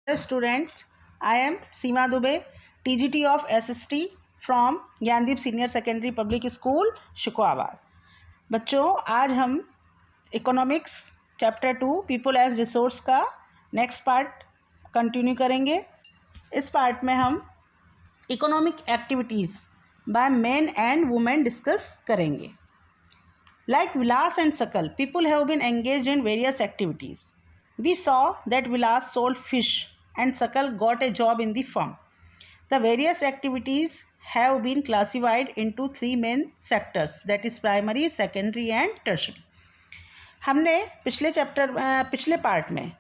Students, I am Seema Dubey, TGT of SST from Gyandeep senior secondary public school Shukrabad. बच्चों, आज हम economics chapter 2 people as resource का next part continue करेंगे। इस part में हम economic activities by men and women discuss करेंगे। Like Vilas and Sakal, people have been engaged in various activities. We saw that Vilas sold fish and Sakal got a job in the firm. The various activities have been classified into three main sectors, that is primary, secondary and tertiary. हमने पिछले part में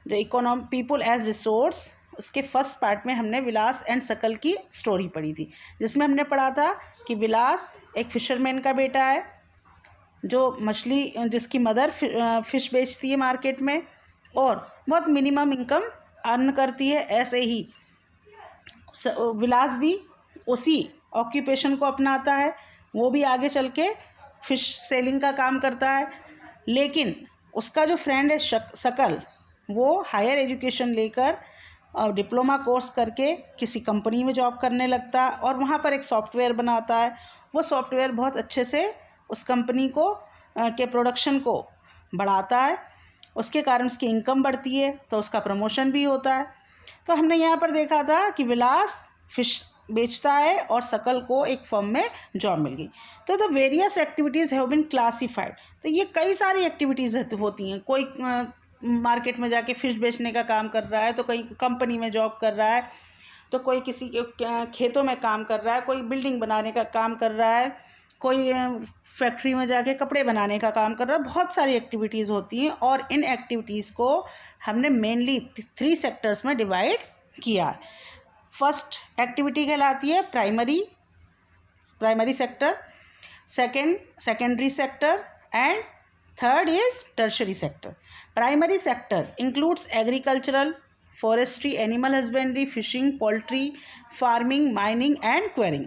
जो people as resource उसके first part में हमने विलास and सकल की story पढ़ी थी, जिसमें हमने पढ़ा था कि विलास एक फिशरमैन का बेटा है जो मछली जिसकी मदर फ़िश बेचती है मार्केट में और बहुत मिनिमम इनकम अर्न करती है। ऐसे ही विलास भी उसी ऑक्यूपेशन को अपनाता है, वो भी आगे चल के फ़िश सेलिंग का काम करता है। लेकिन उसका जो फ्रेंड है सकल, वो हायर एजुकेशन लेकर डिप्लोमा कोर्स करके किसी कंपनी में जॉब करने लगता है और वहाँ पर एक सॉफ्टवेयर बनाता है। वो सॉफ्टवेयर बहुत अच्छे से उस कंपनी को के प्रोडक्शन को बढ़ाता है, उसके कारण उसकी इनकम बढ़ती है, तो उसका प्रमोशन भी होता है। तो हमने यहाँ पर देखा था कि विलास फिश बेचता है और सकल को एक फर्म में जॉब मिल गई। तो the various activities have been classified. तो ये कई सारी एक्टिविटीज़ होती हैं। कोई मार्केट में जाके फ़िश बेचने का काम कर रहा है, तो कहीं कंपनी में जॉब कर रहा है, तो कोई किसी के खेतों में काम कर रहा है, कोई बिल्डिंग बनाने का काम कर रहा है, कोई फैक्ट्री में जाके कपड़े बनाने का काम कर रहा है। बहुत सारी एक्टिविटीज़ होती हैं और इन एक्टिविटीज़ को हमने मेनली 3 सेक्टर्स में डिवाइड किया। फर्स्ट एक्टिविटी कहलाती है primary sector, secondary sector and third is tertiary sector. Primary sector includes agricultural, forestry, animal husbandry, fishing, poultry, farming, mining and quarrying.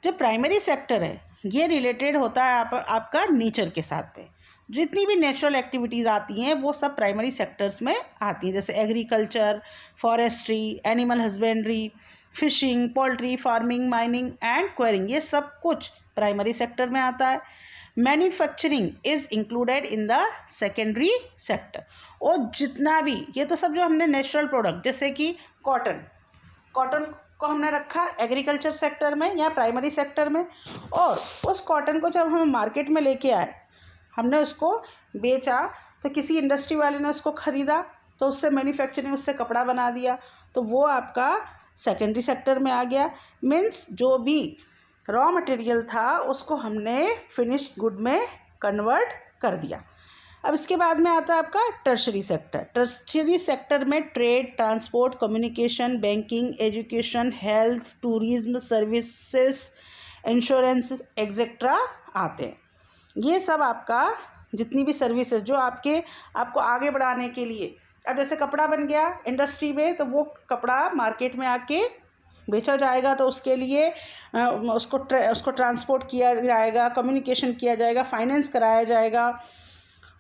जो प्राइमरी सेक्टर है ये रिलेटेड होता है आपका नेचर के साथ में। जितनी भी नेचुरल एक्टिविटीज़ आती हैं वो सब प्राइमरी सेक्टर्स में आती हैं, जैसे agriculture, forestry, animal husbandry, fishing, poultry, farming, mining and quarrying, ये सब कुछ प्राइमरी सेक्टर में आता है। Manufacturing is included in the secondary sector. और जितना भी ये तो सब जो हमने नेचुरल प्रोडक्ट जैसे कि कॉटन को हमने रखा एग्रीकल्चर सेक्टर में या प्राइमरी सेक्टर में, और उस कॉटन को जब हम मार्केट में लेके आए, हमने उसको बेचा, तो किसी इंडस्ट्री वाले ने उसको ख़रीदा, तो उससे मैन्युफैक्चरिंग, उससे कपड़ा बना दिया, तो वो आपका सेकेंडरी सेक्टर में आ गया। मीन्स जो भी रॉ मटेरियल था उसको हमने फिनिश्ड गुड में कन्वर्ट कर दिया। अब इसके बाद में आता है आपका टर्शरी सेक्टर। टर्शरी सेक्टर में trade, transport, communication, banking, education, health, tourism, services, insurance etcetera आते हैं। ये सब आपका जितनी भी सर्विसेज जो आपको आगे बढ़ाने के लिए, अब जैसे कपड़ा बन गया इंडस्ट्री में, तो वो कपड़ा मार्केट में आके बेचा जाएगा, तो उसके लिए उसको ट्रांसपोर्ट किया जाएगा, कम्युनिकेशन किया जाएगा, फाइनेंस कराया जाएगा,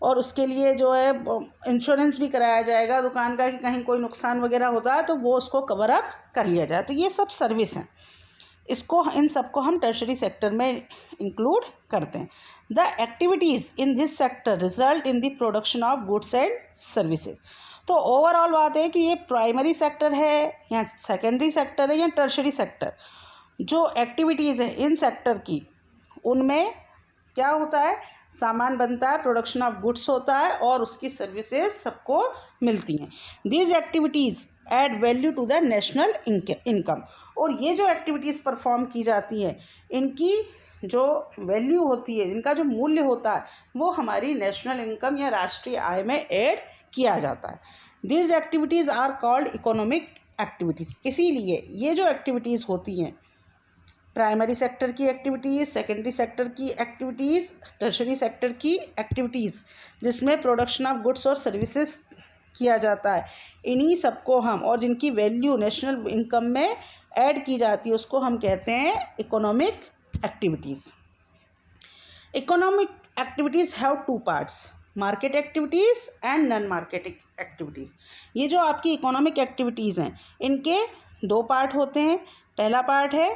और उसके लिए जो है इंश्योरेंस भी कराया जाएगा दुकान का कि कहीं कोई नुकसान वगैरह होता है तो वो उसको कवर अप कर लिया जाए। तो ये सब सर्विस हैं, इन सबको हम टर्शरी सेक्टर में इंक्लूड करते हैं। The activities in this sector result in the production of goods and services. तो ओवरऑल बात है कि ये प्राइमरी सेक्टर है या सेकेंडरी सेक्टर है या टर्शरी सेक्टर, जो एक्टिविटीज़ है इन सेक्टर की, उनमें क्या होता है, सामान बनता है, प्रोडक्शन ऑफ गुड्स होता है और उसकी सर्विसेज सबको मिलती हैं। These activities add value to the national income. और ये जो एक्टिविटीज़ परफॉर्म की जाती हैं, इनकी जो वैल्यू होती है, इनका जो मूल्य होता है, वो हमारी नेशनल इनकम या राष्ट्रीय आय में ऐड किया जाता है। These activities are called economic activities. इसीलिए ये जो एक्टिविटीज़ होती हैं, प्राइमरी सेक्टर की एक्टिविटीज़, सेकेंडरी सेक्टर की एक्टिविटीज़, टर्शरी सेक्टर की एक्टिविटीज़, जिसमें प्रोडक्शन ऑफ गुड्स और सर्विसेज किया जाता है, इन्हीं सबको हम, और जिनकी वैल्यू नेशनल इनकम में ऐड की जाती है, उसको हम कहते हैं economic activities. Economic activities have 2 parts. Market activities and non market activities. ये जो आपकी इकोनॉमिक एक्टिविटीज़ हैं इनके दो पार्ट होते हैं। पहला पार्ट है,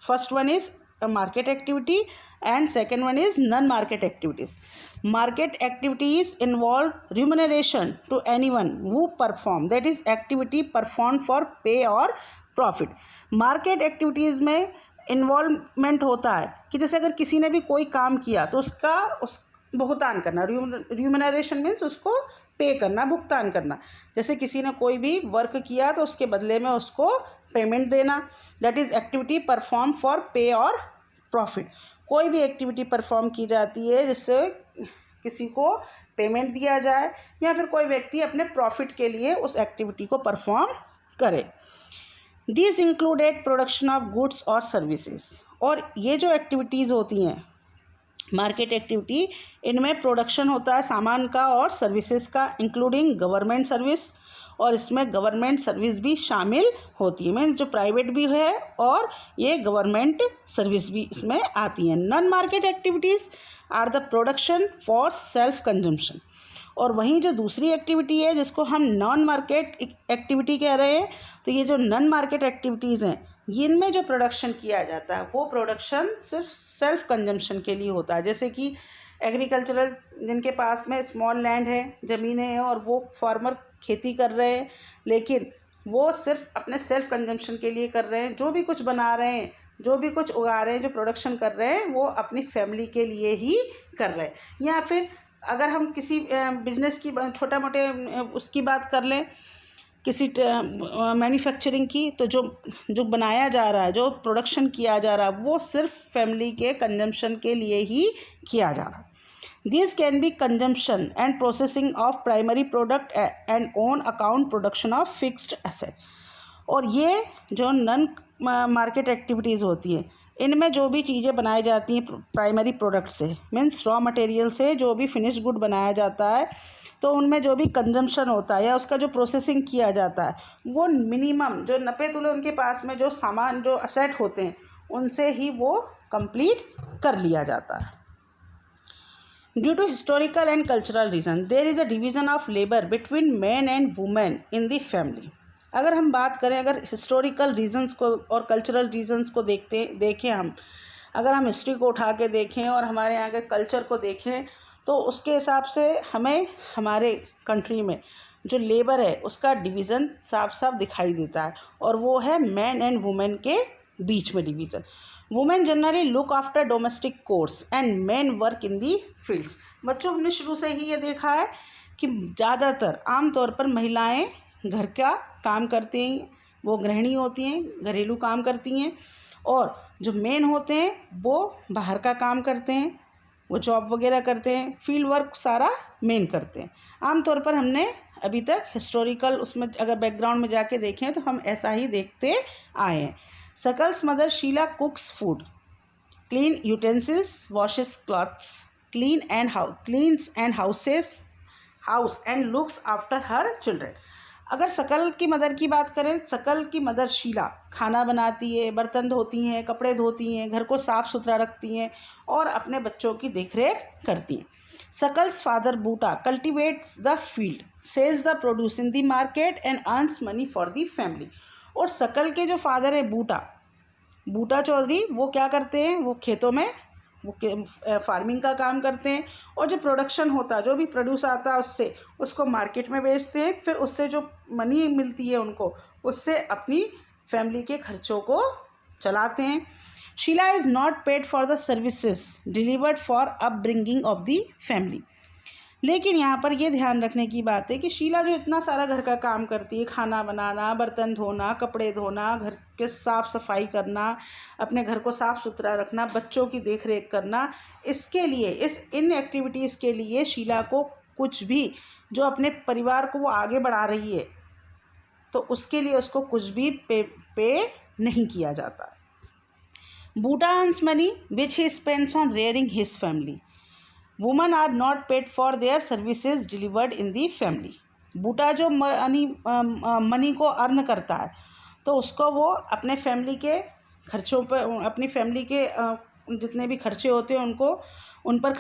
first one is market activity and second one is non market activities. Market activities involve remuneration to anyone who perform, that is activity perform for pay और प्रॉफिट। मार्केट एक्टिविटीज़ में involvement होता है कि जैसे अगर किसी ने भी कोई काम किया तो उसका भुगतान करना, रिम्यूनरेशन मीन्स उसको पे करना, भुगतान करना। जैसे किसी ने कोई भी वर्क किया तो उसके बदले में उसको पेमेंट देना, that is activity perform for pay और प्रॉफिट। कोई भी एक्टिविटी परफॉर्म की जाती है जिससे किसी को पेमेंट दिया जाए या फिर कोई व्यक्ति अपने प्रॉफिट के लिए उस एक्टिविटी को परफॉर्म करे। This included production of goods और सर्विसेज। और ये जो एक्टिविटीज़ होती हैं मार्केट एक्टिविटी, इनमें प्रोडक्शन होता है सामान का और सर्विसेज का, इंक्लूडिंग गवर्नमेंट सर्विस, और इसमें गवर्नमेंट सर्विस भी शामिल होती है, मीन्स जो प्राइवेट भी है और ये गवर्नमेंट सर्विस भी इसमें आती हैं। Non market activities are the production for self consumption. और वहीं जो दूसरी एक्टिविटी है जिसको हम नॉन मार्केट एक्टिविटी कह रहे हैं, तो ये जो नॉन मार्केट एक्टिविटीज़ हैं इनमें जो प्रोडक्शन किया जाता है वो प्रोडक्शन सिर्फ सेल्फ कंजम्पशन के लिए होता है। जैसे कि एग्रीकल्चरल, जिनके पास में स्मॉल लैंड है, ज़मीनें हैं और वो फार्मर खेती कर रहे हैं, लेकिन वो सिर्फ अपने सेल्फ कंजम्पशन के लिए कर रहे हैं। जो भी कुछ बना रहे हैं, जो भी कुछ उगा रहे हैं, जो प्रोडक्शन कर रहे हैं, वो अपनी फैमिली के लिए ही कर रहे हैं। या फिर अगर हम किसी बिजनेस की छोटा मोटे उसकी बात कर लें, किसी मैन्युफैक्चरिंग की, तो जो बनाया जा रहा है, जो प्रोडक्शन किया जा रहा है, वो सिर्फ फैमिली के कंजम्पशन के लिए ही किया जा रहा है। This can be consumption and processing of primary product and on account production of fixed asset. और ये जो नॉन मार्केट एक्टिविटीज़ होती हैं इनमें जो भी चीज़ें बनाई जाती हैं प्राइमरी प्रोडक्ट से, मीन्स रॉ मटेरियल से जो भी फिनिश गुड बनाया जाता है, तो उनमें जो भी कंजम्पशन होता है या उसका जो प्रोसेसिंग किया जाता है वो मिनिमम जो 90 तुले उनके पास में जो सामान जो असेट होते हैं उनसे ही वो कंप्लीट कर लिया जाता है। Due to historical and cultural reason there is a division of labour between man and women in the family. अगर हम बात करें, अगर हिस्टोरिकल रीजंस को और कल्चरल रीजंस को देखें हम, अगर हम हिस्ट्री को उठा के देखें और हमारे यहाँ के कल्चर को देखें, तो उसके हिसाब से हमें हमारे कंट्री में जो लेबर है उसका डिवीज़न साफ साफ दिखाई देता है, और वो है मैन एंड वुमेन के बीच में division. Women generally look after domestic course and man work in the fields. बच्चों, हमने शुरू से ही ये देखा है कि ज़्यादातर आमतौर पर महिलाएं घर का काम करती हैं, वो गृहिणी होती हैं, घरेलू काम करती हैं, और जो मेन होते हैं वो बाहर का काम करते हैं, वो जॉब वगैरह करते हैं, फील्ड वर्क सारा मेन करते हैं। आमतौर पर हमने अभी तक हिस्टोरिकल उसमें अगर बैकग्राउंड में जाके देखें तो हम ऐसा ही देखते आए हैं। Sakal's mother Sheela cooks food, clean utensils, washes clothes, cleans and house and looks after her children. अगर सकल की मदर की बात करें, सकल की मदर शीला खाना बनाती है, बर्तन धोती हैं, कपड़े धोती हैं, घर को साफ़ सुथरा रखती हैं और अपने बच्चों की देखरेख करती हैं। Sakal's father Buta cultivates the field, sells the produce in the market and earns money for the family. और सकल के जो फादर है बूटा चौधरी, वो क्या करते हैं, वो खेतों में वो फार्मिंग का काम करते हैं, और जो प्रोडक्शन होता है, जो भी प्रोड्यूस आता है उसको मार्केट में बेचते हैं, फिर उससे जो मनी मिलती है उनको, उससे अपनी फैमिली के खर्चों को चलाते हैं। Sheela is not paid for the services delivered for upbringing of the family. लेकिन यहाँ पर ये ध्यान रखने की बात है कि शीला जो इतना सारा घर का काम करती है, खाना बनाना, बर्तन धोना, कपड़े धोना, घर के साफ़ सफाई करना, अपने घर को साफ़ सुथरा रखना, बच्चों की देखरेख करना, इसके लिए इन एक्टिविटीज़ के लिए शीला को कुछ भी जो अपने परिवार को वो आगे बढ़ा रही है तो उसके लिए उसको कुछ भी पे नहीं किया जाता। Buta earns money which he spends on rearing his family. Woman are not paid for their services delivered in the family. Buta जो मनी को अर्न करता है तो उसको वो अपने फैमिली के खर्चों पर, अपनी फैमिली के जितने भी खर्चे होते हैं उन पर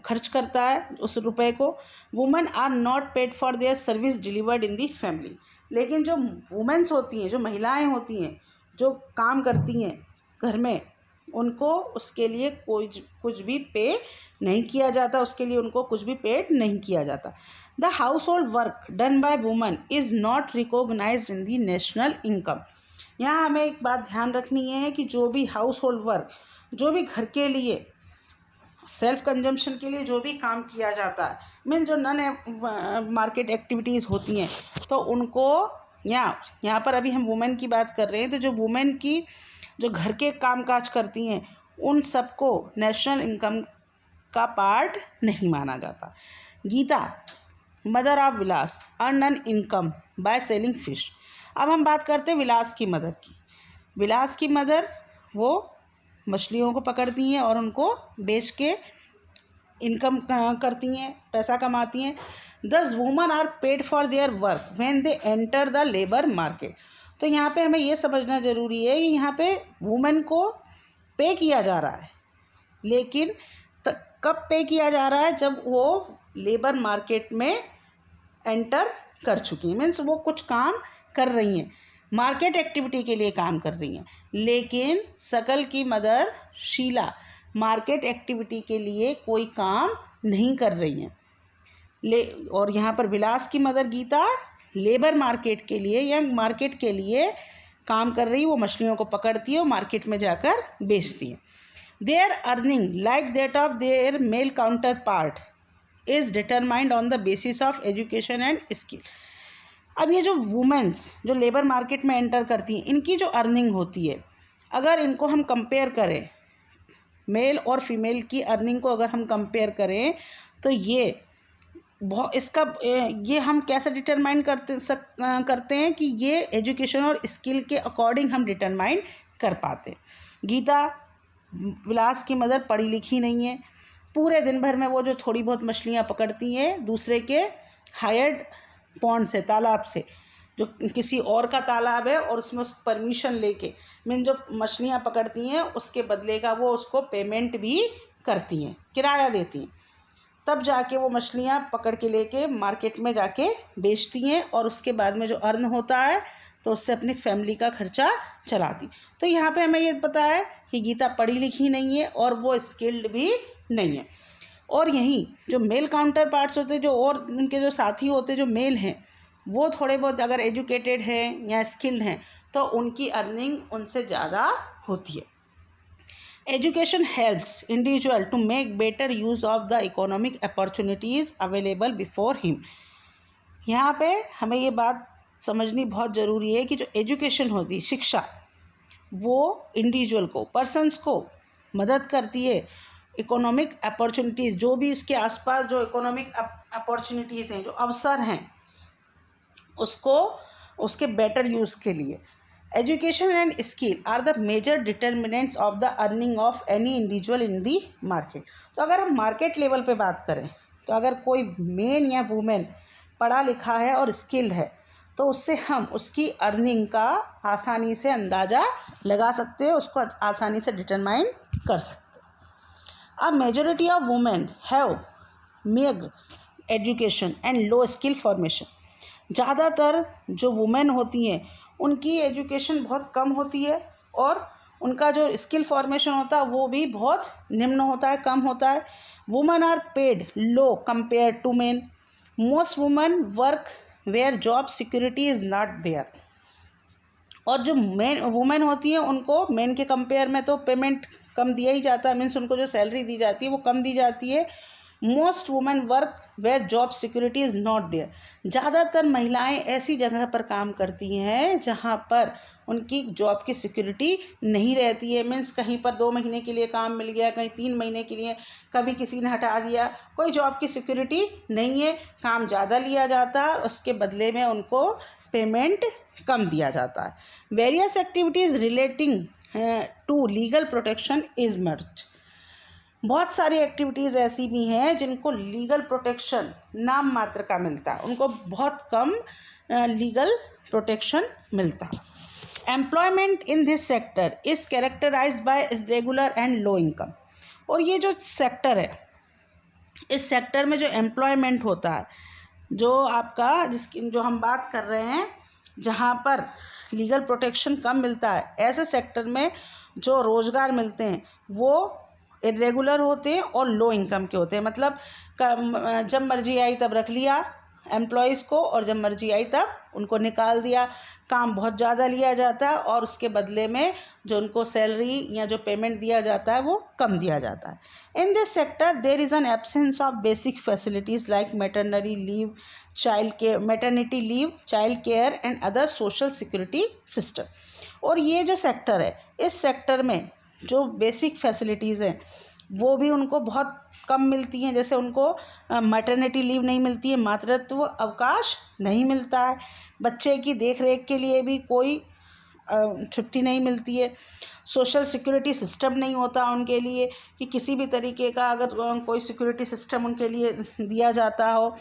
खर्च करता है उस रुपए को। Women are not paid for their service delivered in the family. लेकिन जो वुमेन्स होती हैं, जो महिलाएं होती हैं, जो काम करती हैं घर में, उनको उसके लिए कुछ भी पे नहीं किया जाता, उसके लिए उनको कुछ भी पेड नहीं किया जाता। The household work done by woman is not recognised in the national income. यहाँ हमें एक बात ध्यान रखनी है कि जो भी हाउस होल्ड वर्क, जो भी घर के लिए सेल्फ कंजम्पशन के लिए जो भी काम किया जाता है, मीन जो नॉन मार्केट एक्टिविटीज़ होती हैं, तो उनको यहाँ पर अभी हम वुमेन की बात कर रहे हैं, तो जो वुमेन की जो घर के कामकाज करती हैं उन सबको नेशनल इनकम का पार्ट नहीं माना जाता। Geeta mother of Vilas earn an income by selling fish. अब हम बात करते हैं विलास की मदर की। विलास की मदर वो मछलियों को पकड़ती हैं और उनको बेच के इनकम करती हैं, पैसा कमाती हैं। These woman are paid for their work when they enter the labour market. तो यहाँ पे हमें ये समझना ज़रूरी है कि यहाँ पे वुमेन को पे किया जा रहा है, लेकिन कब पे किया जा रहा है? जब वो लेबर मार्केट में एंटर कर चुकी हैं, मीन्स वो कुछ काम कर रही हैं, मार्केट एक्टिविटी के लिए काम कर रही हैं। लेकिन सकल की मदर शीला मार्केट एक्टिविटी के लिए कोई काम नहीं कर रही हैं। और यहाँ पर विलास की मदर गीता लेबर मार्केट के लिए या मार्केट के लिए काम कर रही, वो मछलियों को पकड़ती है और मार्केट में जाकर बेचती है। Their earning like that of their male counterpart is determined on the basis of education and skill. अब ये जो वुमेन्स जो लेबर मार्केट में एंटर करती हैं, इनकी जो अर्निंग होती है, अगर इनको हम कंपेयर करें, मेल और फीमेल की अर्निंग को अगर हम कंपेयर करें, तो ये हम कैसे डिटरमाइन करते हैं कि ये एजुकेशन और स्किल के अकॉर्डिंग हम डिटरमाइन कर पाते। गीता विलास की मदर पढ़ी लिखी नहीं है, पूरे दिन भर में वो जो थोड़ी बहुत मछलियाँ पकड़ती हैं दूसरे के हायर्ड पॉन्ड से, तालाब से, जो किसी और का तालाब है और उसमें उस परमिशन लेके मीन जो मछलियाँ पकड़ती हैं उसके बदले का वो उसको पेमेंट भी करती हैं, किराया देती हैं, तब जाके वो मछलियाँ पकड़ के लेके मार्केट में जाके बेचती हैं और उसके बाद में जो अर्न होता है तो उससे अपनी फैमिली का खर्चा चलाती। तो यहाँ पे हमें ये पता है कि गीता पढ़ी लिखी नहीं है और वो स्किल्ड भी नहीं है। और यहीं जो मेल काउंटर पार्ट्स होते हैं, जो और उनके जो साथी होते हैं जो मेल हैं, वो थोड़े बहुत अगर एजुकेटेड हैं या स्किल्ड हैं तो उनकी अर्निंग उनसे ज़्यादा होती है। Education helps individual to make better use of the economic opportunities available before him. यहाँ पे हमें ये बात समझनी बहुत ज़रूरी है कि जो एजुकेशन होती है, शिक्षा, वो इंडिविजुअल को, पर्सन्स को मदद करती है इकोनॉमिक अपॉर्चुनिटीज़, जो भी इसके आसपास जो इकोनॉमिक अपॉर्चुनिटीज़ हैं, जो अवसर हैं, उसको उसके बेटर यूज़ के लिए। Education and skill are the major determinants of the earning of any individual in the market. तो अगर हम मार्केट लेवल पे बात करें तो अगर कोई मेन या वुमेन पढ़ा लिखा है और स्किल्ड है तो उससे हम उसकी अर्निंग का आसानी से अंदाज़ा लगा सकते हैं, उसको आसानी से डिटरमाइन कर सकते हैं। अब majority of women have Meg education and low skill formation. ज़्यादातर जो वुमेन होती हैं उनकी एजुकेशन बहुत कम होती है और उनका जो स्किल फॉर्मेशन होता है वो भी बहुत निम्न होता है, कम होता है। Women are paid low compare to men. Most women work where job security is not there. और जो वुमेन होती हैं उनको मेन के कंपेयर में तो पेमेंट कम दिया ही जाता है, मीन्स उनको जो सैलरी दी जाती है वो कम दी जाती है। Most women work where job security is not there. ज़्यादातर महिलाएं ऐसी जगह पर काम करती हैं जहां पर उनकी जॉब की सिक्योरिटी नहीं रहती है, मीन्स कहीं पर 2 महीने के लिए काम मिल गया, कहीं 3 महीने के लिए, कभी किसी ने हटा दिया, कोई जॉब की सिक्योरिटी नहीं है, काम ज़्यादा लिया जाता है, उसके बदले में उनको पेमेंट कम दिया जाता है। Various activities relating to legal protection is merge. बहुत सारी एक्टिविटीज़ ऐसी भी हैं जिनको लीगल प्रोटेक्शन नाम मात्र का मिलता है, उनको बहुत कम लीगल प्रोटेक्शन मिलता है। Employment in this sector is characterised by irregular and low income. और ये जो सेक्टर है इस सेक्टर में जो एम्प्लॉयमेंट होता है, जो आपका जो हम बात कर रहे हैं जहाँ पर लीगल प्रोटेक्शन कम मिलता है, ऐसे सेक्टर में जो रोज़गार मिलते हैं वो इरेगुलर होते हैं और लो इनकम के होते हैं। मतलब जब मर्जी आई तब रख लिया एम्प्लॉयज़ को और जब मर्जी आई तब उनको निकाल दिया। काम बहुत ज़्यादा लिया जाता है और उसके बदले में जो उनको सैलरी या जो पेमेंट दिया जाता है वो कम दिया जाता है। In this sector there is an absence of basic facilities like maternity leave, child care and other social security system. और ये जो सेक्टर है, इस सेक्टर में जो बेसिक फैसिलिटीज़ हैं वो भी उनको बहुत कम मिलती हैं। जैसे उनको मैटरनिटी लीव नहीं मिलती है, मातृत्व अवकाश नहीं मिलता है, बच्चे की देख रेख के लिए भी कोई छुट्टी नहीं मिलती है, सोशल सिक्योरिटी सिस्टम नहीं होता उनके लिए कि किसी भी तरीके का अगर कोई सिक्योरिटी सिस्टम उनके लिए दिया जाता हो।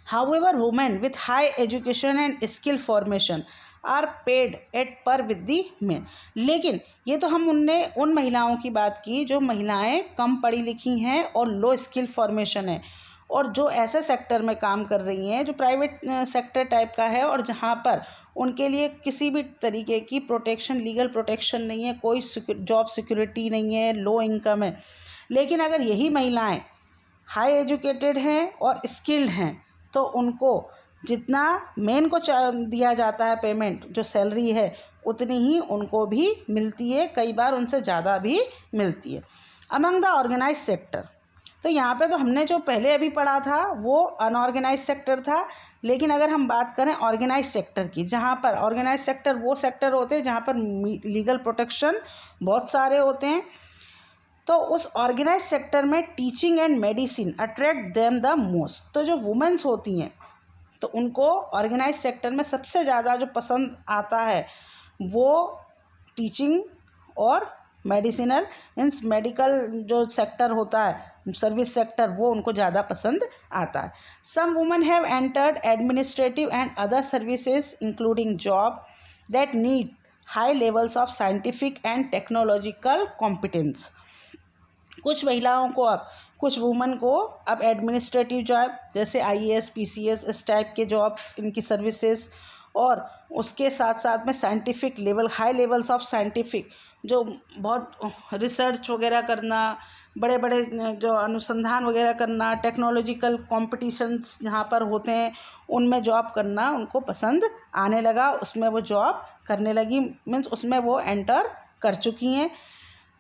However, women with high education and skill formation are paid at par with the men। लेकिन ये तो हम उन महिलाओं की बात की जो महिलाएं कम पढ़ी लिखी हैं और लो स्किल फॉर्मेशन है और जो ऐसे सेक्टर में काम कर रही हैं जो प्राइवेट सेक्टर टाइप का है और जहाँ पर उनके लिए किसी भी तरीके की प्रोटेक्शन, लीगल प्रोटेक्शन नहीं है, कोई जॉब सिक्योरिटी नहीं है, लो इनकम है। लेकिन अगर यही महिलाएं हाई एजुकेटेड हैं और स्किल्ड हैं तो उनको जितना मेन को दिया जाता है पेमेंट, जो सैलरी है, उतनी ही उनको भी मिलती है, कई बार उनसे ज़्यादा भी मिलती है। अमंग द ऑर्गेनाइज सेक्टर, तो यहाँ पे तो हमने जो पहले अभी पढ़ा था वो अनऑर्गेनाइज सेक्टर था। लेकिन अगर हम बात करें ऑर्गेनाइज सेक्टर की, जहाँ पर ऑर्गेनाइज सेक्टर वो सेक्टर होते हैं जहाँ पर लीगल प्रोटेक्शन बहुत सारे होते हैं। तो उस ऑर्गेनाइज सेक्टर में teaching and medicine attract them the most. तो जो वुमेन्स होती हैं तो उनको ऑर्गेनाइज सेक्टर में सबसे ज़्यादा जो पसंद आता है वो टीचिंग और मेडिसिनल मीन्स मेडिकल जो सेक्टर होता है, सर्विस सेक्टर, वो उनको ज़्यादा पसंद आता है। Some women have entered administrative and other services including job that need high levels of scientific and technological competence. कुछ महिलाओं को कुछ वुमेन को अब एडमिनिस्ट्रेटिव जॉब जैसे IAS, PCS इस टाइप के जॉब्स, इनकी सर्विसेज, और उसके साथ साथ में scientific level, high levels of scientific, जो बहुत रिसर्च वगैरह करना, बड़े बड़े जो अनुसंधान वगैरह करना, टेक्नोलॉजिकल कॉम्पिटिशन्स जहाँ पर होते हैं उनमें जॉब करना उनको पसंद आने लगा, उसमें वो जॉब करने लगी, मीन्स उसमें वो एंटर कर चुकी हैं।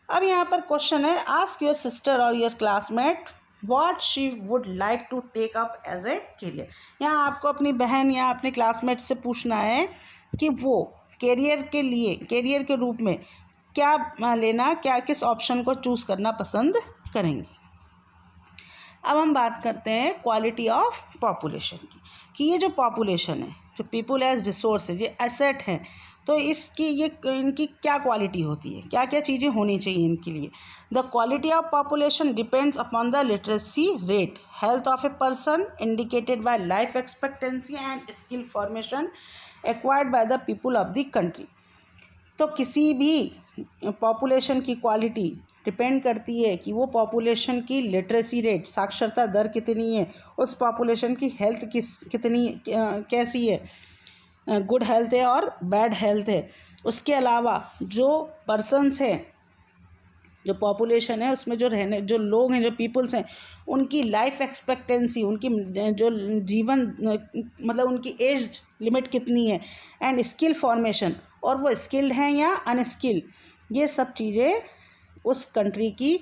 अब यहाँ पर क्वेश्चन है, आस्क योर सिस्टर और your classmate what she would like to take up as a career. यहाँ आपको अपनी बहन या अपने क्लासमेट से पूछना है कि वो करियर के लिए, करियर के रूप में क्या लेना, क्या किस ऑप्शन को चूज़ करना पसंद करेंगे। अब हम बात करते हैं क्वालिटी ऑफ पॉपुलेशन की, कि ये जो पॉपुलेशन है, जो पीपल एज रिसोर्स है, ये एसेट हैं, तो इनकी क्या क्वालिटी होती है, क्या क्या चीज़ें होनी चाहिए इनके लिए। The quality of population depends upon the literacy rate, health of a person indicated by life expectancy and skill formation acquired by the people of the country. तो किसी भी पॉपुलेशन की क्वालिटी डिपेंड करती है कि वो पॉपुलेशन की literacy rate, साक्षरता दर कितनी है, उस पॉपुलेशन की हेल्थ कैसी है, गुड हेल्थ है और बैड हेल्थ है। उसके अलावा जो पर्सन्स हैं, जो पॉपुलेशन है उसमें जो लोग हैं, जो पीपल्स हैं, उनकी लाइफ एक्सपेक्टेंसी, उनकी जो जीवन मतलब उनकी एज लिमिट कितनी है, एंड स्किल फॉर्मेशन, और वो स्किल्ड हैं या अनस्किल्ड, ये सब चीज़ें उस कंट्री की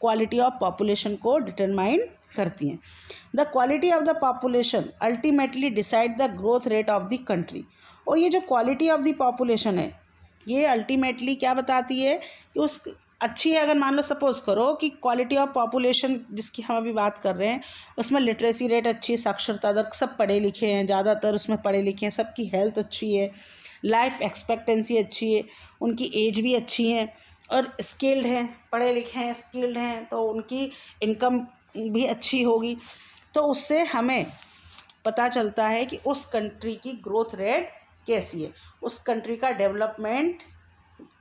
क्वालिटी ऑफ पॉपुलेशन को डिटरमाइन करती हैं। The quality of the population ultimately decide the growth rate of the country. और ये जो क्वालिटी ऑफ द पॉपुलेशन है ये अल्टीमेटली क्या बताती है कि उस अच्छी है, अगर मान लो सपोज़ करो कि क्वालिटी ऑफ पॉपुलेशन जिसकी हम अभी बात कर रहे हैं उसमें लिटरेसी रेट अच्छी है, साक्षरता दर, सब पढ़े लिखे हैं, ज़्यादातर उसमें पढ़े लिखे हैं, सबकी हेल्थ अच्छी है, लाइफ एक्सपेक्टेंसी अच्छी है, उनकी एज भी अच्छी है और स्किल्ड हैं, पढ़े लिखे हैं, स्किल्ड हैं, तो उनकी इनकम भी अच्छी होगी। तो उससे हमें पता चलता है कि उस कंट्री की ग्रोथ रेट कैसी है, उस कंट्री का डेवलपमेंट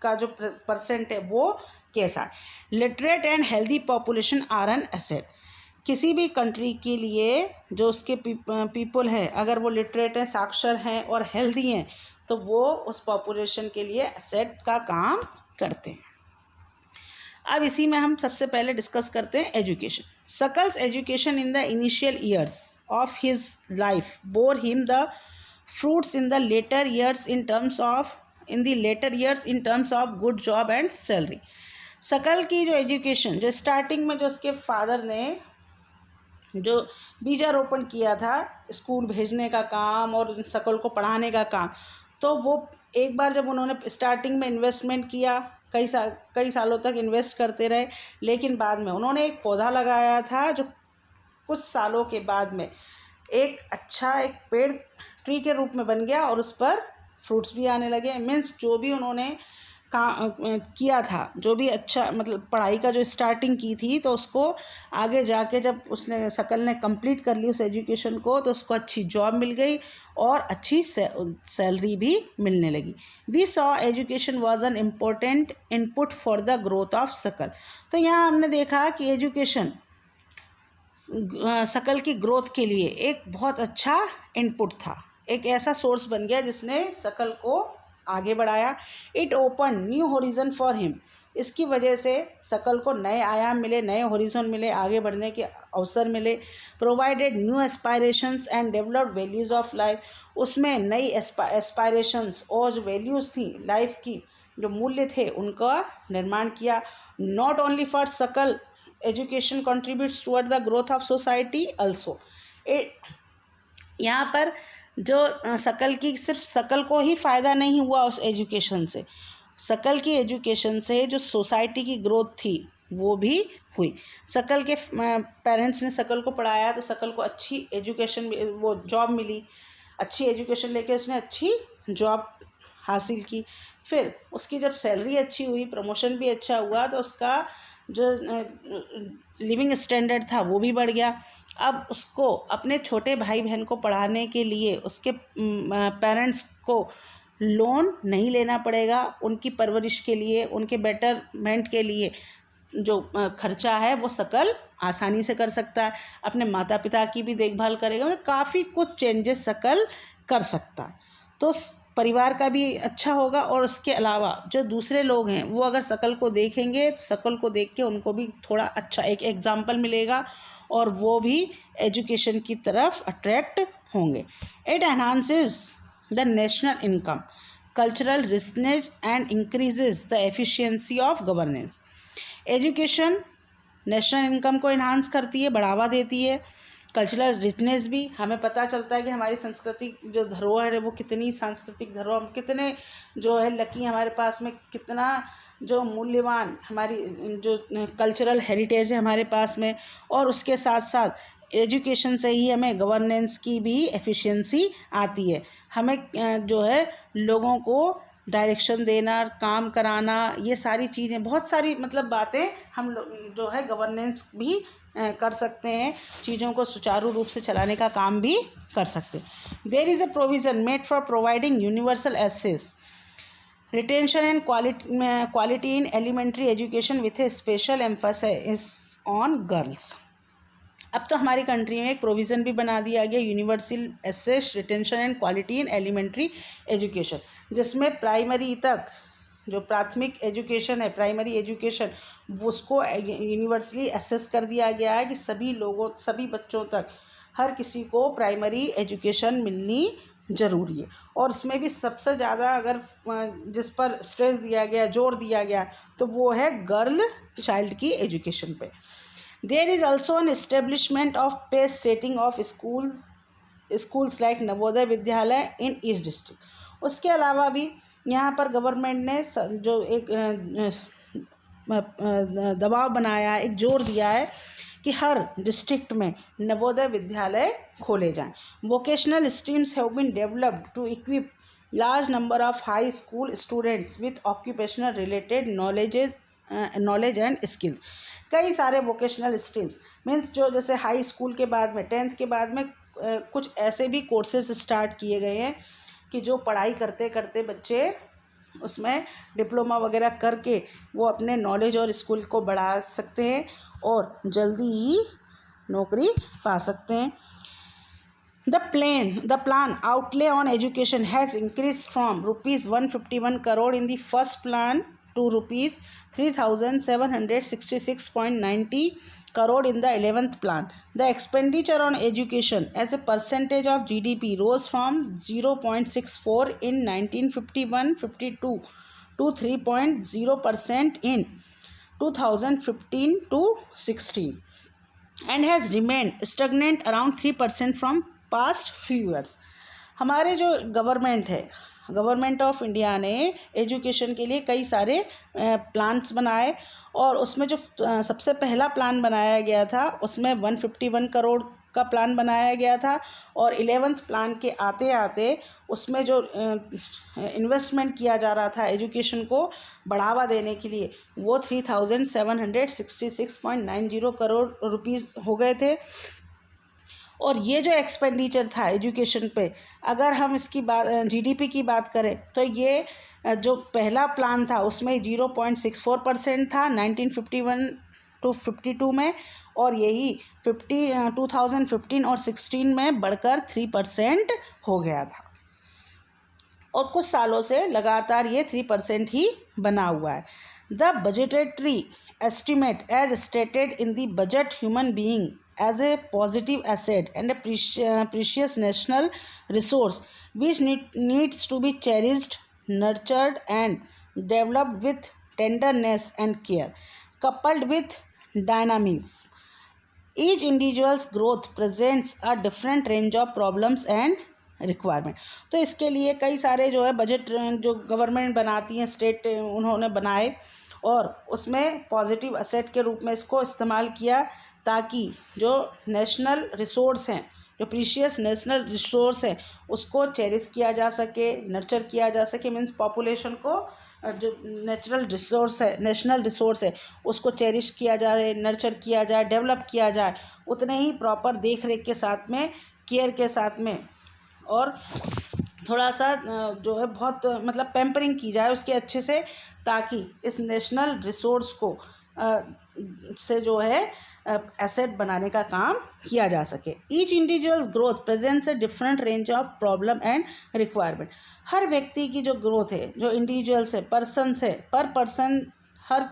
का जो % है वो कैसा है। Literate and healthy population are an asset. किसी भी कंट्री के लिए जो उसके पीपल हैं, अगर वो लिटरेट हैं, साक्षर हैं और हेल्दी हैं, तो वो उस पॉपुलेशन के लिए एसेट का काम करते हैं। अब इसी में हम सबसे पहले डिस्कस करते हैं education. Sakal's education in the initial years of his life bore him the fruits in the later years in terms of good job and salary. Sakal की जो एजुकेशन, जो स्टार्टिंग में जो उसके फादर ने जो बीजारोपण किया था, स्कूल भेजने का काम और सकल को पढ़ाने का काम, तो वो एक बार जब उन्होंने स्टार्टिंग में इन्वेस्टमेंट किया, कई सालों तक इन्वेस्ट करते रहे, लेकिन बाद में उन्होंने एक पौधा लगाया था जो कुछ सालों के बाद में एक पेड़ ट्री के रूप में बन गया और उस पर फ्रूट्स भी आने लगे। मीन्स जो भी उन्होंने किया था, जो भी अच्छा मतलब पढ़ाई का जो स्टार्टिंग की थी, तो उसको आगे जाके जब उसने सकल ने कंप्लीट कर ली उस एजुकेशन को, तो उसको अच्छी जॉब मिल गई और अच्छी सैलरी भी मिलने लगी। We saw education was an important input for the growth of Sakal. तो यहाँ हमने देखा कि एजुकेशन सकल की ग्रोथ के लिए एक बहुत अच्छा इनपुट था, एक ऐसा सोर्स बन गया जिसने सकल को आगे बढ़ाया। It open new horizon for him. इसकी वजह से सकल को नए आयाम मिले, नए होरिजन मिले, आगे बढ़ने के अवसर मिले। Provided new aspirations and developed values of life. उसमें नई एस्पायरेशंस और जो वैल्यूज़ थी लाइफ की, जो मूल्य थे, उनका निर्माण किया। नॉट ओनली फॉर सकल education contributes toward the growth of society also. यहाँ पर जो सिर्फ सकल को ही फ़ायदा नहीं हुआ उस एजुकेशन से, सकल की एजुकेशन से जो सोसाइटी की ग्रोथ थी वो भी हुई। सकल के पेरेंट्स ने सकल को पढ़ाया तो सकल को अच्छी एजुकेशन, वो जॉब मिली, अच्छी एजुकेशन लेके उसने अच्छी जॉब हासिल की। फिर उसकी जब सैलरी अच्छी हुई, प्रमोशन भी अच्छा हुआ, तो उसका जो लिविंग स्टैंडर्ड था वो भी बढ़ गया। अब उसको अपने छोटे भाई बहन को पढ़ाने के लिए उसके पेरेंट्स को लोन नहीं लेना पड़ेगा। उनकी परवरिश के लिए, उनके बेटरमेंट के लिए जो खर्चा है वो सकल आसानी से कर सकता है। अपने माता पिता की भी देखभाल करेगा, मतलब काफ़ी कुछ चेंजेस सकल कर सकता है। तो परिवार का भी अच्छा होगा और उसके अलावा जो दूसरे लोग हैं वो अगर सकल को देखेंगे तो सकल को देख के उनको भी थोड़ा अच्छा एक एग्जाम्पल मिलेगा और वो भी एजुकेशन की तरफ अट्रैक्ट होंगे। It enhances the national income, cultural richness and increases the efficiency of governance. Education national income को इन्हांस करती है, बढ़ावा देती है। कल्चरल रिचनेस भी, हमें पता चलता है कि हमारी सांस्कृतिक जो धरोहर है वो कितनी सांस्कृतिक धरोहर, कितने जो है लकी हमारे पास में, कितना जो मूल्यवान हमारी जो कल्चरल हेरिटेज है हमारे पास में। और उसके साथ साथ एजुकेशन से ही हमें गवर्नेंस की भी एफिशिएंसी आती है। हमें जो है लोगों को डायरेक्शन देना, काम कराना, ये सारी चीज़ें, बहुत सारी मतलब बातें हम लोग जो है गवर्नेंस भी कर सकते हैं, चीज़ों को सुचारू रूप से चलाने का काम भी कर सकते हैं। There is a provision made for providing universal access, retention and quality in elementary education with a special emphasis on girls. अब तो हमारी कंट्री में एक प्रोविज़न भी बना दिया गया, universal access, retention and quality in elementary education, जिसमें प्राइमरी तक जो प्राथमिक एजुकेशन है, प्राइमरी एजुकेशन, उसको यूनिवर्सली एक्सेस कर दिया गया है कि सभी बच्चों तक, हर किसी को प्राइमरी एजुकेशन मिलनी ज़रूरी है। और उसमें भी सबसे ज़्यादा अगर जिस पर स्ट्रेस दिया गया, जोर दिया गया, तो वो है गर्ल चाइल्ड की एजुकेशन पे। There is also an establishment of pace setting of schools like Navodaya Vidyalaya in east district. उसके अलावा भी यहाँ पर गवर्नमेंट ने जो एक दबाव बनाया, एक जोर दिया है कि हर डिस्ट्रिक्ट में नवोदय विद्यालय खोले जाएं। Vocational streams have been developed to equip large number of high school students with occupational related knowledge and skills. कई सारे वोकेशनल स्ट्रीम्स मीन्स जो जैसे हाई स्कूल के बाद में, 10th के बाद में कुछ ऐसे भी कोर्सेज स्टार्ट किए गए हैं कि जो पढ़ाई करते करते बच्चे उसमें डिप्लोमा वगैरह करके वो अपने नॉलेज और स्किल को बढ़ा सकते हैं और जल्दी ही नौकरी पा सकते हैं। The plan outlay on education has increased from rupees 151 crore in the first plan to rupees 3,766.90 crore in the 11th plan. The expenditure on education as a percentage of GDP rose from 0.64 in 1951-52 to 3.0% in 2015-16 and has remained stagnant around 3% from past few years. हमारे जो government of India ने education के लिए कई सारे plans बनाए और उसमें जो सबसे पहला प्लान बनाया गया था उसमें 151 करोड़ का प्लान बनाया गया था और 11th प्लान के आते आते उसमें जो इन्वेस्टमेंट किया जा रहा था एजुकेशन को बढ़ावा देने के लिए वो 3,766.90 करोड़ रुपीस हो गए थे। और ये जो एक्सपेंडिचर था एजुकेशन पे, अगर हम इसकी बात जीडीपी की बात करें तो ये जो पहला प्लान था उसमें 0.64% था 1951 to 52 में, और यही 2015 और 16 में बढ़कर 3% हो गया था और कुछ सालों से लगातार ये 3% ही बना हुआ है। The budgetary estimate as stated in the budget human being as a positive asset and a precious national resource which needs to be cherished, nurtured and developed with tenderness and care, coupled with dynamism. Each individual's growth presents a different range of problems and requirement. तो इसके लिए कई सारे जो है budget जो government बनाती हैं, स्टेट उन्होंने बनाए और उसमें पॉजिटिव असेट के रूप में इसको इस्तेमाल किया ताकि जो नेशनल रिसोर्स हैं, जो प्रीशियस नेशनल रिसोर्स हैं उसको चेरिश किया जा सके, नर्चर किया जा सके। मीन्स पॉपुलेशन को जो नेचुरल रिसोर्स है, नेशनल रिसोर्स है, उसको चेरिश किया जाए, नर्चर किया जाए, डेवलप किया जाए, उतने ही प्रॉपर देख रेख के साथ में, केयर के साथ में, और थोड़ा सा जो है बहुत मतलब पैम्परिंग की जाए उसके अच्छे से, ताकि इस नेशनल रिसोर्स को से जो है एसेट बनाने का काम किया जा सके। Each individual's growth presents a different range of problem and requirement. हर व्यक्ति की जो ग्रोथ है, जो इंडिविजुअल्स है, पर्सनस है, पर पर्सन हर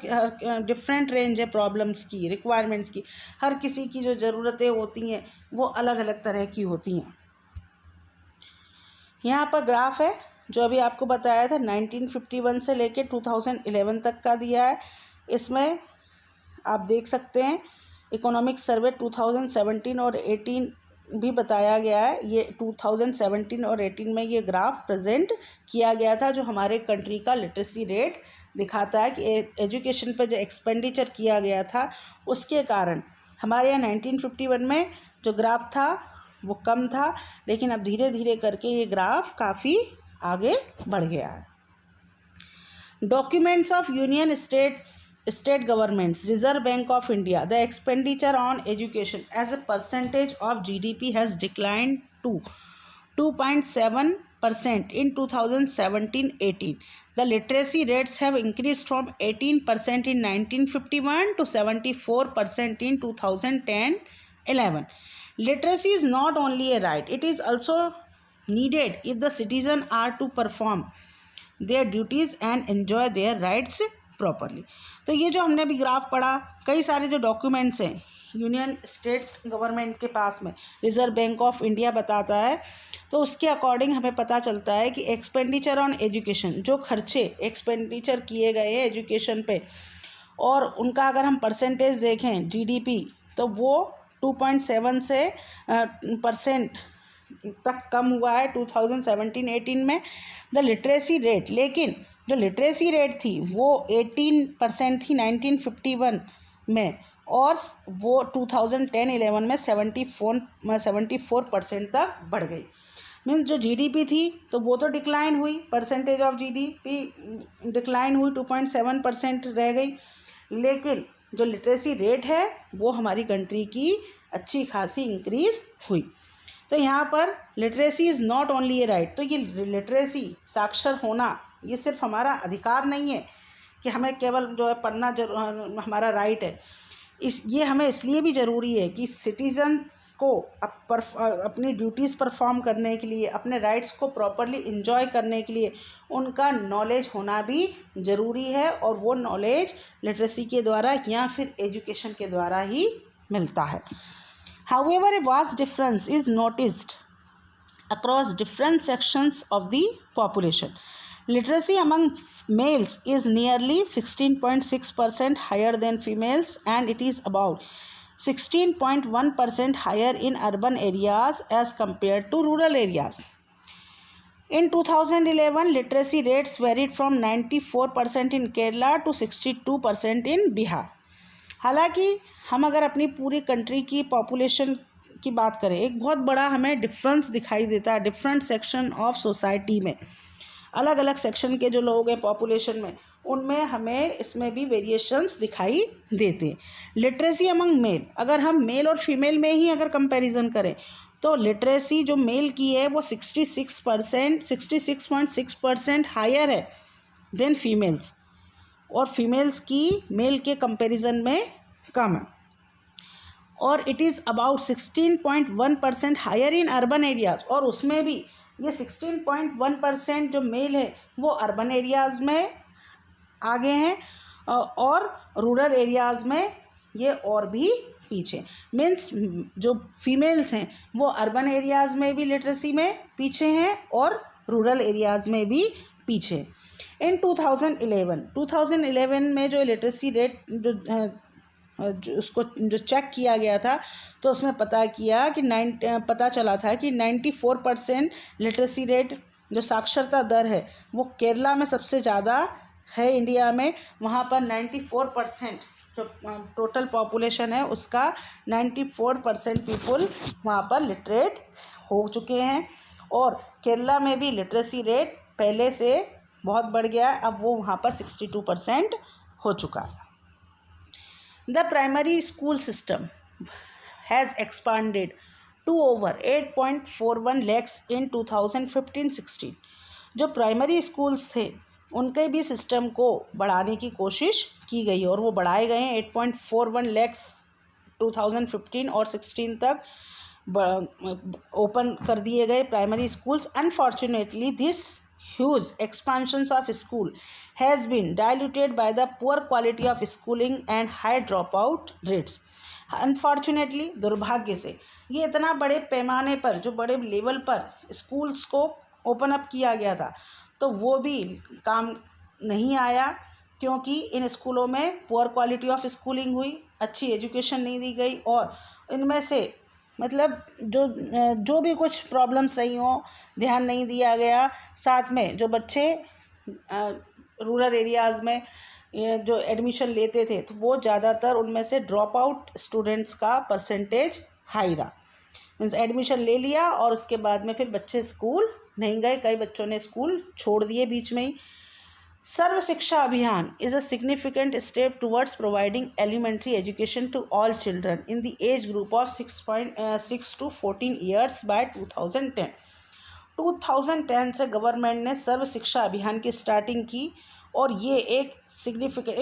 डिफरेंट रेंज है प्रॉब्लम्स की, रिक्वायरमेंट्स की। हर किसी की जो ज़रूरतें होती हैं वो अलग अलग तरह की होती हैं। यहाँ पर ग्राफ है जो अभी आपको बताया था 1951 से लेके 2011 तक का दिया है। इसमें आप देख सकते हैं इकोनॉमिक सर्वे 2017 और 18 भी बताया गया है। ये 2017 और 18 में ये ग्राफ प्रेजेंट किया गया था जो हमारे कंट्री का लिटरेसी रेट दिखाता है कि एजुकेशन पर जो एक्सपेंडिचर किया गया था उसके कारण हमारे यहाँ 1951 में जो ग्राफ था वो कम था, लेकिन अब धीरे धीरे करके ये ग्राफ काफ़ी आगे बढ़ गया है। Documents of union state governments, Reserve Bank of India, the expenditure on education as a percentage of GDP has declined to 2.7% in 2017-18. The literacy rates have increased from 18% in 1951 to 74% in 2010-11. Literacy is not only a right, it is also needed if the citizens are to perform their duties and enjoy their rights properly. तो ये जो हमने अभी graph पढ़ा, कई सारे जो documents हैं यूनियन स्टेट गवर्नमेंट के पास में, रिजर्व बैंक ऑफ इंडिया बताता है, तो उसके अकॉर्डिंग हमें पता चलता है कि एक्सपेंडिचर ऑन एजुकेशन, जो खर्चे एक्सपेंडिचर किए गए हैं एजुकेशन पे, और उनका अगर हम परसेंटेज देखें जीडीपी, तो वो 2.7 से % तक कम हुआ है 2017-18 में। द लिटरेसी रेट, लेकिन जो लिटरेसी रेट थी वो 18% थी 1951 में, और वो 2010-11 में 74% तक बढ़ गई। मीन्स जो जीडीपी थी तो वो तो डिक्लाइन हुई, परसेंटेज ऑफ जीडीपी डिक्लाइन हुई, 2.7% रह गई, लेकिन जो लिटरेसी रेट है वो हमारी कंट्री की अच्छी खासी इंक्रीज़ हुई। तो यहाँ पर literacy is not only A right, तो ये लिटरेसी, साक्षर होना, ये सिर्फ हमारा अधिकार नहीं है कि हमें केवल जो है पढ़ना हमारा राइट है। ये हमें इसलिए भी ज़रूरी है कि सिटीजन्स को अपनी ड्यूटीज़ परफॉर्म करने के लिए, अपने राइट्स को प्रॉपरली इंजॉय करने के लिए उनका नॉलेज होना भी ज़रूरी है, और वो नॉलेज लिटरेसी के द्वारा या फिर एजुकेशन के द्वारा ही मिलता है। However, a vast difference is noticed across different sections of the population. Literacy among males is nearly 16.6% higher than females, and it is about 16.1% higher in urban areas as compared to rural areas. In 2011, literacy rates varied from 94% in Kerala to 62% in Bihar. हालांकि हम अगर अपनी पूरी country की population की बात करें, एक बहुत बड़ा हमें डिफरेंस दिखाई देता है डिफरेंट सेक्शन ऑफ सोसाइटी में। अलग अलग सेक्शन के जो लोग हैं पॉपुलेशन में, उनमें हमें इसमें भी वेरिएशंस दिखाई देते हैं। लिटरेसी अमंग मेल, अगर हम मेल और फीमेल में ही अगर कंपैरिजन करें तो लिटरेसी जो मेल की है वो 66.6% हायर है देन फीमेल्स, और फीमेल्स की मेल के कंपैरिजन में कम है। और it is about 16.1% higher in urban areas, और उसमें भी ये 16.1% जो मेल है वो अर्बन एरियाज़ में आगे हैं, और रूरल एरियाज़ में ये और भी पीछे। मीन्स जो फीमेल्स हैं वो अर्बन एरियाज़ में भी लिटरेसी में पीछे हैं और रूरल एरियाज़ में भी पीछे। इन 2011 में जो लिटरेसी रेट जो उसको जो चेक किया गया था, तो उसमें पता चला था कि 94% लिटरेसी रेट जो साक्षरता दर है वो केरला में सबसे ज़्यादा है इंडिया में। वहाँ पर 94% जो टोटल पॉपुलेशन है उसका 94% पीपल वहाँ पर लिटरेट हो चुके हैं, और केरला में भी लिटरेसी रेट पहले से बहुत बढ़ गया है, अब वो वहाँ पर 62% हो चुका है। The primary school system has expanded to over 8.41 lakhs in 2015-16. जो प्राइमरी स्कूल्स थे उनके भी सिस्टम को बढ़ाने की कोशिश की गई और वो बढ़ाए गए हैं। 8.41 lakhs 2015 और 16 तक ओपन कर दिए गए primary schools. Unfortunately this huge expansions of school has been diluted by the poor quality of schooling and high dropout rates. Unfortunately, दुर्भाग्य से ये इतना बड़े पैमाने पर जो बड़े लेवल पर स्कूल्स को ओपन अप किया गया था तो वो भी काम नहीं आया, क्योंकि इन स्कूलों में पुअर क्वालिटी ऑफ स्कूलिंग हुई, अच्छी एजुकेशन नहीं दी गई, और इनमें से मतलब जो भी कुछ प्रॉब्लम्स रही हों ध्यान नहीं दिया गया। साथ में जो बच्चे रूरल एरियाज़ में जो एडमिशन लेते थे तो वो ज़्यादातर उनमें से ड्रॉप आउट स्टूडेंट्स का परसेंटेज हाई रहा। मीन्स एडमिशन ले लिया और उसके बाद में फिर बच्चे स्कूल नहीं गए, कई बच्चों ने स्कूल छोड़ दिए बीच में ही। सर्व शिक्षा अभियान is a significant step towards providing elementary education to all children in the age group of 6 to 14 years by 2010. 2010 से गवर्नमेंट ने सर्व शिक्षा अभियान की स्टार्टिंग की, और ये एक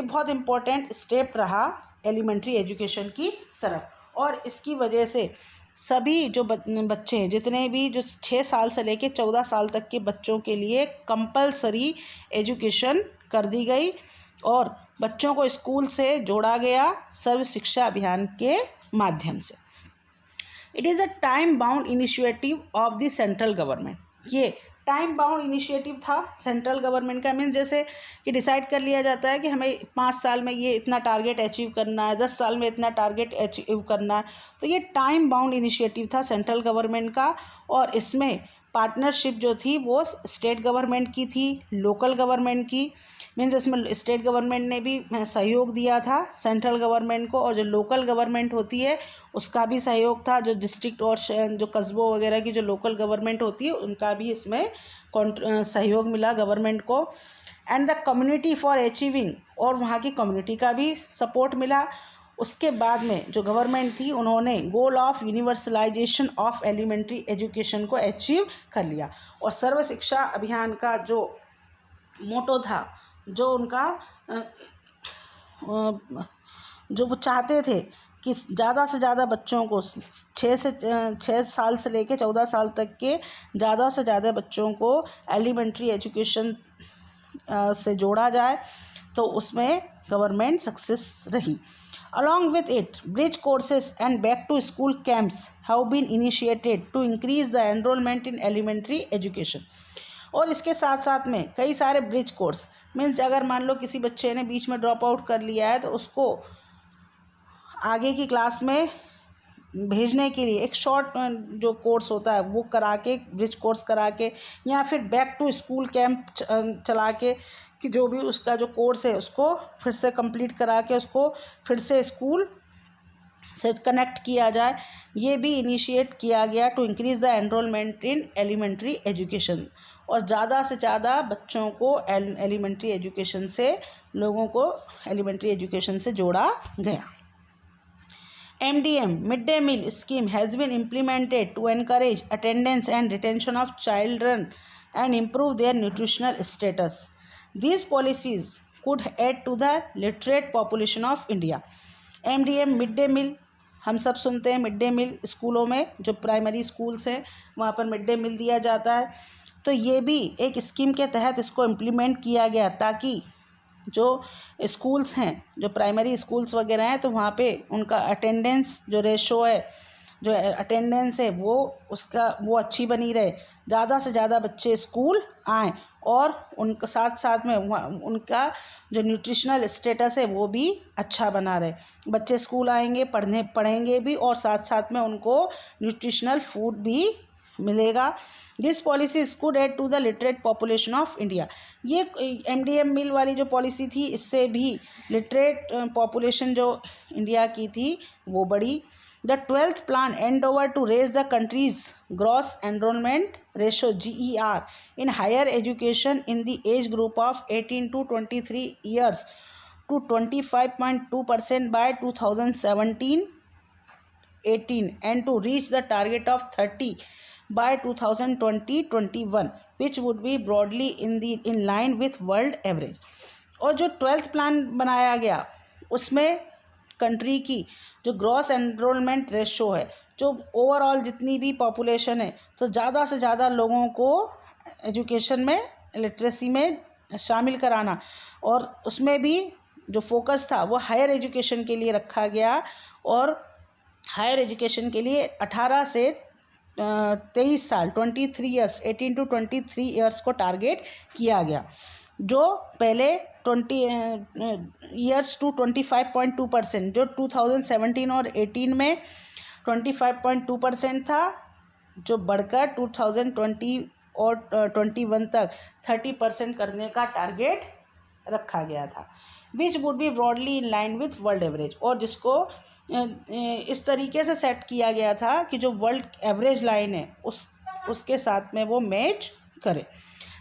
बहुत इम्पोर्टेंट स्टेप रहा एलिमेंट्री एजुकेशन की तरफ। और इसकी वजह से सभी जो बच्चे हैं, जितने भी जो 6 साल से लेकर 14 साल तक के बच्चों के लिए कंपलसरी एजुकेशन कर दी गई और बच्चों को स्कूल से जोड़ा गया सर्व शिक्षा अभियान के माध्यम से। It is a time bound initiative of the central government. ये टाइम बाउंड इनिशिएटिव था सेंट्रल गवर्नमेंट का। मीन्स जैसे कि डिसाइड कर लिया जाता है कि हमें 5 साल में ये इतना टारगेट अचीव करना है, 10 साल में इतना टारगेट अचीव करना है। तो ये टाइम बाउंड इनिशिएटिव था सेंट्रल गवर्नमेंट का, और इसमें पार्टनरशिप जो थी वो स्टेट गवर्नमेंट की थी, लोकल गवर्नमेंट की। मीन्स इसमें स्टेट गवर्नमेंट ने भी सहयोग दिया था सेंट्रल गवर्नमेंट को, और जो लोकल गवर्नमेंट होती है उसका भी सहयोग था। जो डिस्ट्रिक्ट और जो कस्बों वगैरह की जो लोकल गवर्नमेंट होती है उनका भी इसमें सहयोग मिला गवर्नमेंट को। And the community for achieving, और वहाँ की कम्युनिटी का भी सपोर्ट मिला। उसके बाद में जो गवर्नमेंट थी उन्होंने goal of universalization of elementary education को अचीव कर लिया। और सर्व शिक्षा अभियान का जो मोटो था, जो उनका जो वो चाहते थे कि ज़्यादा से ज़्यादा बच्चों को 6 साल से लेके 14 साल तक के ज़्यादा से ज़्यादा बच्चों को एलिमेंट्री एजुकेशन से जोड़ा जाए, तो उसमें गवर्नमेंट सक्सेस रही। Along with it, bridge courses and back to school camps have been initiated to increase the enrollment in elementary education. और इसके साथ साथ में कई सारे ब्रिज कोर्स मीन्स अगर मान लो किसी बच्चे ने बीच में ड्रॉप आउट कर लिया है तो उसको आगे की क्लास में भेजने के लिए एक शॉर्ट जो कोर्स होता है वो करा के, ब्रिज कोर्स करा के, या फिर बैक टू स्कूल कैंप चला के कि जो भी उसका जो कोर्स है उसको फिर से कंप्लीट करा के उसको फिर से स्कूल से कनेक्ट किया जाए। ये भी इनिशिएट किया गया to increase the enrolment in elementary education, और ज़्यादा से ज़्यादा बच्चों को एलिमेंट्री एजुकेशन से, लोगों को एलिमेंट्री एजुकेशन से जोड़ा गया। MDM midday meal scheme has been implemented to encourage attendance and retention of children and improve their nutritional status. These policies could add to the literate population of India. MDM midday meal हम सब सुनते हैं, mid day meal स्कूलों में जो primary schools हैं वहाँ पर मिड डे मील दिया जाता है। तो ये भी एक स्कीम के तहत इसको इम्प्लीमेंट किया गया ताकि जो स्कूल्स हैं, जो प्राइमरी स्कूल्स वगैरह हैं, तो वहाँ पे उनका अटेंडेंस जो रेशो है, जो अटेंडेंस है वो अच्छी बनी रहे, ज़्यादा से ज़्यादा बच्चे स्कूल आएँ, और उनके साथ साथ में उनका जो न्यूट्रिशनल स्टेटस है वो भी अच्छा बना रहे। बच्चे स्कूल आएंगे, पढ़ेंगे भी, और साथ साथ में उनको न्यूट्रिशनल फूड भी मिलेगा। This policy could add to the literate population of India. ये MDM मील वाली जो पॉलिसी थी, इससे भी लिटरेट पॉपुलेशन जो इंडिया की थी वो बढ़ी। The 12th plan endeavor to raise the country's gross enrollment ratio GER in higher education in the age group of 18 to 23 years to 25.2% by 2017-18 and to reach the target of 30 by 2020-21, which would be broadly in line with world average. और जो 12th plan बनाया गया उसमें country की जो gross enrolment ratio है, जो overall जितनी भी पॉपुलेशन है, तो ज़्यादा से ज़्यादा लोगों को एजुकेशन में, लिटरेसी में शामिल कराना, और उसमें भी जो फोकस था वो हायर एजुकेशन के लिए रखा गया, और हायर एजुकेशन के लिए 18 से 23 साल 23 ईयर्स 18 to 23 ईयर्स को टारगेट किया गया, जो पहले 20 ईयर्स टू 25.2%, जो 2017 और 18 में 25.2% था, जो बढ़कर 2020 और 21 तक 30% करने का टारगेट रखा गया था, which would be broadly in line with world average, और जिसको इस तरीके से सेट किया गया था कि जो वर्ल्ड एवरेज लाइन है उसके साथ में वो मैच करे।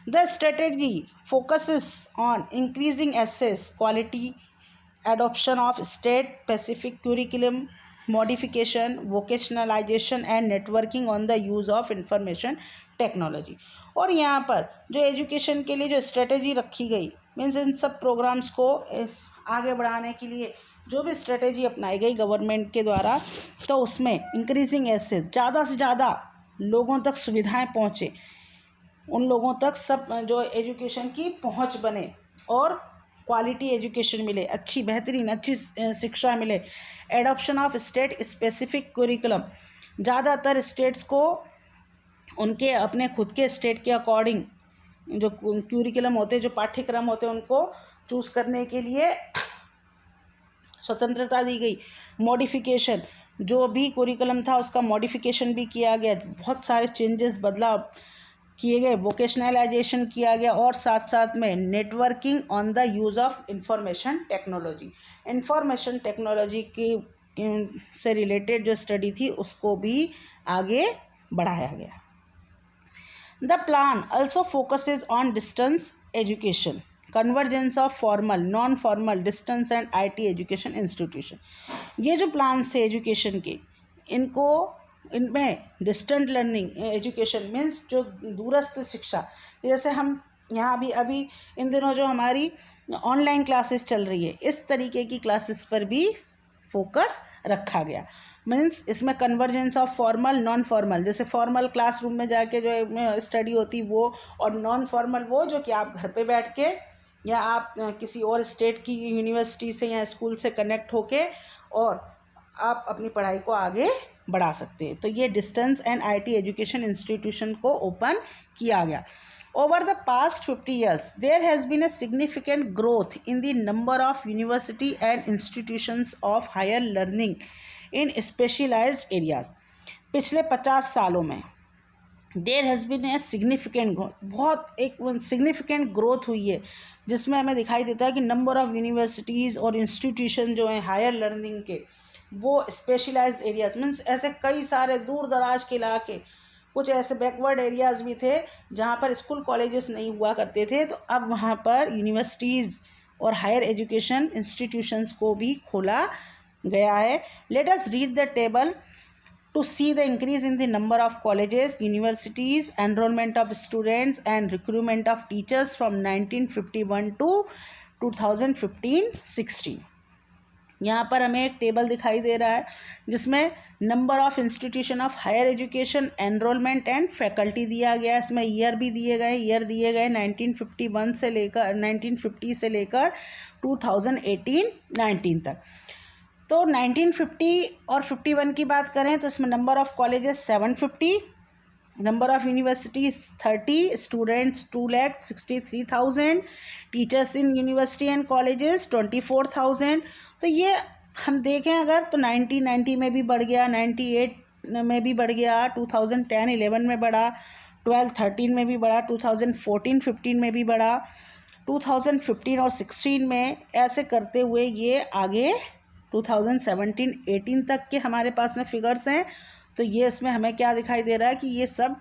The strategy focuses on increasing access, quality, adoption of state-specific curriculum, modification, vocationalization and networking on the use of information technology. और यहाँ पर जो एजुकेशन के लिए जो स्ट्रेटेजी रखी गई, मीन्स इन सब प्रोग्राम्स को आगे बढ़ाने के लिए जो भी स्ट्रेटेजी अपनाई गई गवर्नमेंट के द्वारा, तो उसमें इंक्रीजिंग एक्सेस, ज़्यादा से ज़्यादा लोगों तक सुविधाएं पहुँचे, उन लोगों तक सब जो एजुकेशन की पहुंच बने और क्वालिटी एजुकेशन मिले, अच्छी बेहतरीन अच्छी शिक्षा मिले। Adoption of state specific curriculum, ज़्यादातर स्टेट्स को उनके अपने खुद के स्टेट के अकॉर्डिंग जो करिकुलम होते हैं, जो पाठ्यक्रम होते हैं, उनको चूज़ करने के लिए स्वतंत्रता दी गई। मॉडिफिकेशन, जो भी करिकुलम था उसका मॉडिफिकेशन भी किया गया, बहुत सारे चेंजेस, बदलाव किए गए, वोकेशनलाइजेशन किया गया, और साथ साथ में networking on the use of information technology, information technology की से रिलेटेड जो स्टडी थी उसको भी आगे बढ़ाया गया। The plan also focuses on distance education, convergence of formal, non-formal, distance and IT education institution. ये जो प्लान्स थे एजुकेशन के, इनमें डिस्टेंट लर्निंग एजुकेशन मीन्स जो दूरस्थ शिक्षा, जैसे हम यहाँ भी अभी इन दिनों जो हमारी ऑनलाइन क्लासेस चल रही है, इस तरीके की क्लासेस पर भी फोकस रखा गया। मीन्स इसमें convergence of formal non formal, जैसे फॉर्मल क्लासरूम में जाके जो स्टडी होती वो, और नॉन फॉर्मल वो जो कि आप घर पे बैठ के या आप किसी और स्टेट की यूनिवर्सिटी से या स्कूल से कनेक्ट होके और आप अपनी पढ़ाई को आगे बढ़ा सकते हैं। तो ये distance and IT education institution को ओपन किया गया। Over the past 50 years, there has been a significant growth in the number of university and institutions of higher learning in specialized areas. पिछले 50 सालों में there has been a significant growth, बहुत एक significant growth हुई है, जिसमें हमें दिखाई देता है कि नंबर ऑफ़ यूनिवर्सिटीज़ और इंस्टीट्यूशन जो हैं हायर लर्निंग के, वो स्पेशलाइज्ड एरियाज मीन्स ऐसे कई सारे दूर दराज के इलाके, कुछ ऐसे बैकवर्ड एरियाज़ भी थे जहाँ पर स्कूल कॉलेजेस नहीं हुआ करते थे, तो अब वहाँ पर यूनिवर्सिटीज़ और हायर एजुकेशन इंस्टीट्यूशंस को भी खोला गया है। Let us read the table to see the increase in the number of colleges, universities, enrollment of students and recruitment of teachers from 1951 to 2015-16। यहाँ पर हमें एक टेबल दिखाई दे रहा है जिसमें number of institution of higher education, enrolment and faculty दिया गया है। इसमें ईयर भी दिए गए 1951 से लेकर 1950 से लेकर 2018-19 तक। तो 1950 और 51 की बात करें तो इसमें number of colleges 750, number of universities 30, students 2,63,000, teachers in university and colleges 24,000। तो ये हम देखें अगर तो 1990 में भी बढ़ गया, 98 में भी बढ़ गया, 2010-11 में बढ़ा, 12-13 में भी बढ़ा, 2014-15 में भी बढ़ा, 2015 और 16 में, ऐसे करते हुए ये आगे 2017-18 तक के हमारे पास में फिगर्स हैं। तो ये इसमें हमें क्या दिखाई दे रहा है कि ये सब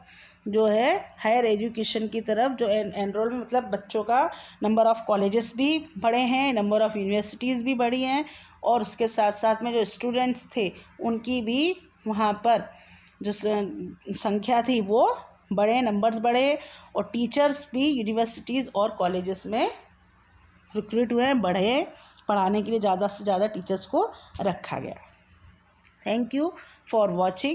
जो है हायर एजुकेशन की तरफ जो एनरोलमेंट, मतलब बच्चों का नंबर ऑफ़ कॉलेजेस भी बढ़े हैं, नंबर ऑफ़ यूनिवर्सिटीज़ भी बढ़ी हैं, और उसके साथ साथ में जो स्टूडेंट्स थे उनकी भी वहाँ पर जो संख्या थी वो बढ़े, नंबर्स बढ़े, और टीचर्स भी यूनिवर्सिटीज़ और कॉलेजेस में रिक्रूट हुए हैं, बढ़े, पढ़ाने के लिए ज़्यादा से ज़्यादा टीचर्स को रखा गया। Thank you for watching.